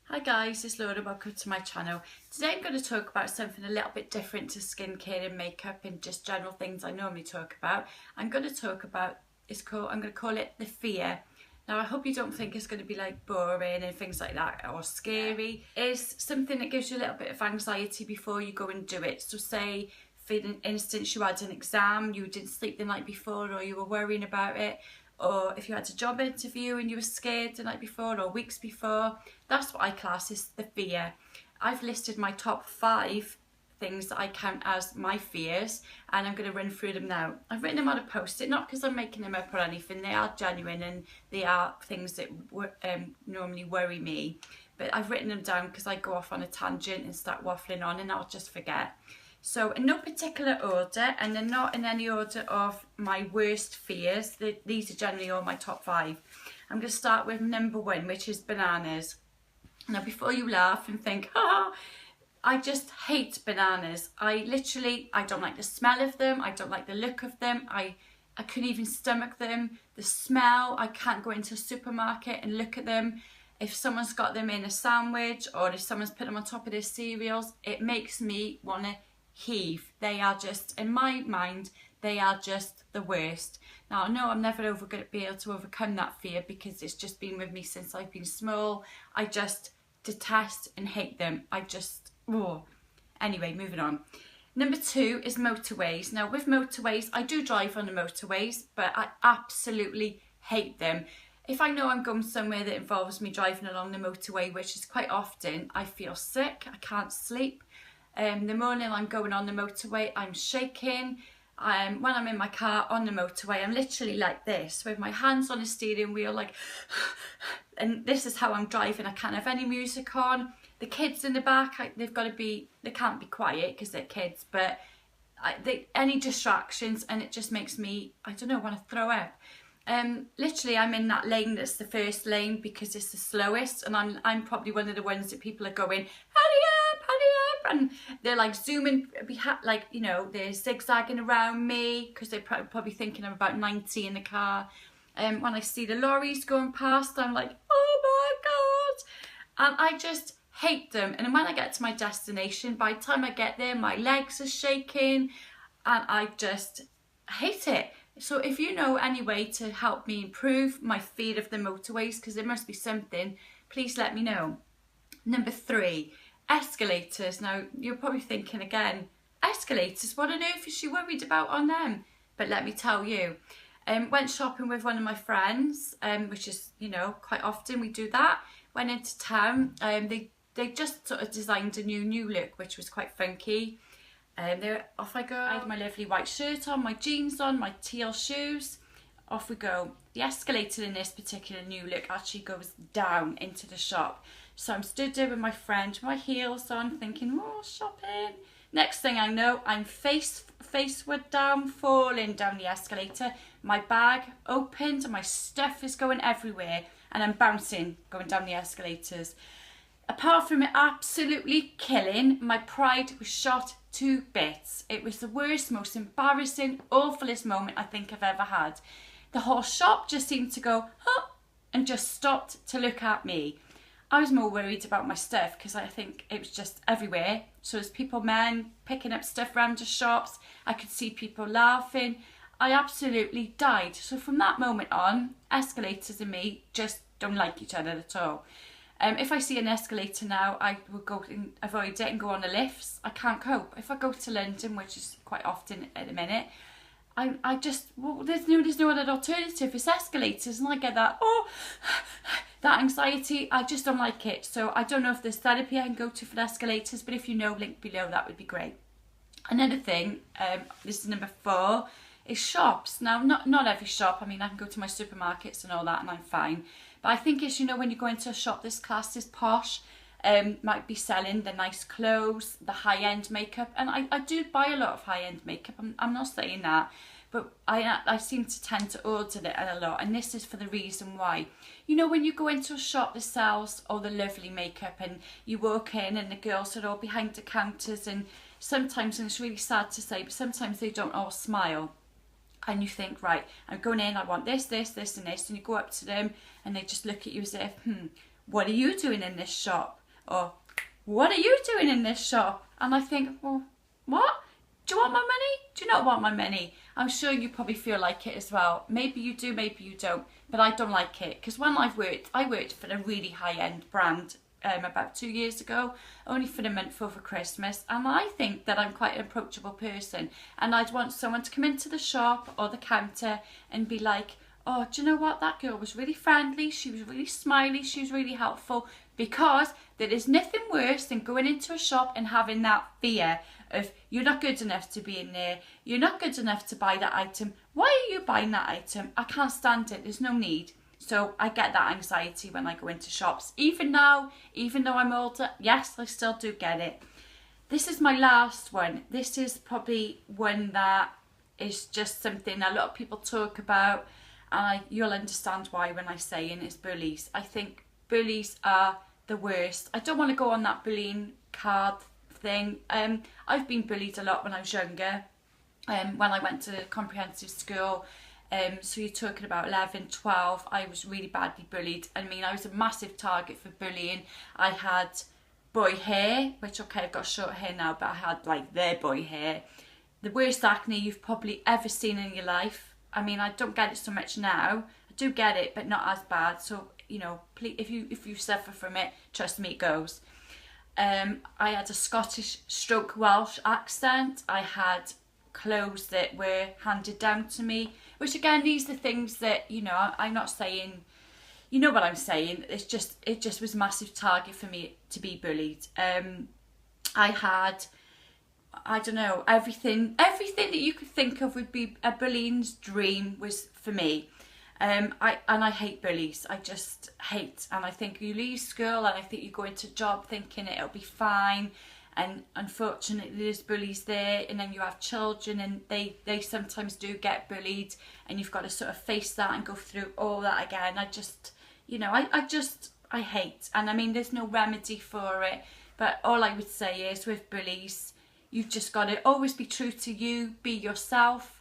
Hi guys, it's Laura, welcome to my channel. Today I'm going to talk about something a little bit different to skincare and makeup and just general things I normally talk about. I'm going to talk about, I'm going to call it the fear. Now I hope you don't think it's going to be like boring and things like that or scary. It's something that gives you a little bit of anxiety before you go and do it. So say for instance you had an exam, you didn't sleep the night before or you were worrying about it, or if you had a job interview and you were scared the night before or weeks before, that's what I class as the fear. I've listed my top 5 things that I count as my fears and I'm going to run through them now. I've written them on a post-it, not because I'm making them up or anything, they are genuine and they are things that normally worry me, but I've written them down because I go off on a tangent and start waffling on and I'll just forget. So in no particular order, and they're not in any order of my worst fears. These are generally all my top 5. I'm going to start with number 1, which is bananas. Now before you laugh and think, I just hate bananas. I don't like the smell of them. I don't like the look of them. I couldn't even stomach them. The smell, I can't go into a supermarket and look at them. If someone's got them in a sandwich or if someone's put them on top of their cereals, it makes me want to heave. They are just, in my mind, they are just the worst. Now I know I'm never going to be able to overcome that fear because it's just been with me since I've been small. I just detest and hate them. Anyway, moving on. Number 2 is motorways. Now with motorways, I do drive on the motorways, but I absolutely hate them. If I know I'm going somewhere that involves me driving along the motorway, which is quite often, I feel sick, I can't sleep. The morning I'm going on the motorway, I'm shaking. When I'm in my car on the motorway, I'm literally like this, with my hands on the steering wheel, like, and this is how I'm driving. I can't have any music on. The kids in the back, they can't be quiet because they're kids, but any distractions, and it just makes me, I don't know, want to throw up. Literally I'm in that lane that's the first lane because it's the slowest, and I'm probably one of the ones that people are going, hurry up, and they're like zooming, like, you know, they're zigzagging around me because they're probably thinking I'm about 90 in the car. When I see the lorries going past, I'm like, oh my god, and I just hate them. And when I get to my destination, by the time I get there, my legs are shaking and I just hate it. So if you know any way to help me improve my fear of the motorways, because there must be something, please let me know. Number 3, escalators. Now you're probably thinking again, escalators, what on earth is she worried about on them? But let me tell you, went shopping with one of my friends, which is, you know, quite often we do that. Went into town, they just sort of designed a new look, which was quite funky. Off I go. I had my lovely white shirt on, my jeans on, my teal shoes. Off we go. The escalator in this particular new look actually goes down into the shop. So I'm stood there with my friend, with my heels on, thinking, oh, shopping. Next thing I know, I'm faceward down, falling down the escalator. My bag opened and my stuff is going everywhere. And I'm bouncing, going down the escalators. Apart from it absolutely killing, my pride was shot to bits. It was the worst, most embarrassing, awfulest moment I think I've ever had. The whole shop just seemed to go, huh, and just stopped to look at me. I was more worried about my stuff because I think it was just everywhere. So there's men picking up stuff around the shops. I could see people laughing. I absolutely died. So from that moment on, escalators and me just don't like each other at all. If I see an escalator now, I will go and avoid it and go on the lifts. I can't cope. If I go to London, which is quite often at the minute, there's no other alternative. It's escalators, and I get that anxiety. I just don't like it. So I don't know if there's therapy I can go to for the escalators, but if you know, link below, that would be great. Another thing, this is number 4, is shops. Now, not every shop. I mean, I can go to my supermarkets and all that, and I'm fine. But I think it's, you know, when you go into a shop this class is posh, might be selling the nice clothes, the high-end makeup, and I do buy a lot of high-end makeup. I'm not saying that, but I seem to tend to order it a lot, and this is for the reason why. You know, when you go into a shop that sells all the lovely makeup and you walk in and the girls are all behind the counters, and sometimes, and it's really sad to say, but sometimes they don't all smile. And you think, right, I'm going in, I want this, and this, and you go up to them and they just look at you as if, what are you doing in this shop? or what are you doing in this shop? And I think, well, what? Do you want my money? Do you not want my money? I'm sure you probably feel like it as well. Maybe you do, maybe you don't, but I don't like it, because when I worked for a really high-end brand about 2 years ago, only for a month over Christmas, and I think that I'm quite an approachable person, and I'd want someone to come into the shop or the counter and be like, oh, do you know what, that girl was really friendly, she was really smiley, she was really helpful, because there is nothing worse than going into a shop and having that fear of you're not good enough to be in there, you're not good enough to buy that item, why are you buying that item, I can't stand it, there's no need. So I get that anxiety when I go into shops. Even now, even though I'm older, yes, I still do get it. This is my last one. This is probably one that is just something a lot of people talk about, and you'll understand why when I say it, it's bullies. I think bullies are the worst. I don't want to go on that bullying card thing. I've been bullied a lot when I was younger, when I went to comprehensive school. So you're talking about 11, 12, I was really badly bullied. I mean, I was a massive target for bullying. I had boy hair, which, okay, I've got short hair now, but I had like their boy hair. The worst acne you've probably ever seen in your life. I mean, I don't get it so much now. I do get it, but not as bad. So, you know, please, if you suffer from it, trust me, it goes. I had a Scottish stroke Welsh accent. I had clothes that were handed down to me, which again, these are things that, you know, I'm not saying, you know what I'm saying, it just was a massive target for me to be bullied. I had, I don't know, everything that you could think of would be a bullying's dream was for me. I hate bullies. I just hate, and I think you leave school and I think you go into a job thinking it'll be fine, and unfortunately there's bullies there, and then you have children and they sometimes do get bullied, and you've got to sort of face that and go through all that again. I just, you know, I hate, and I mean there's no remedy for it, but all I would say is with bullies, you've just got to always be true to you, be yourself.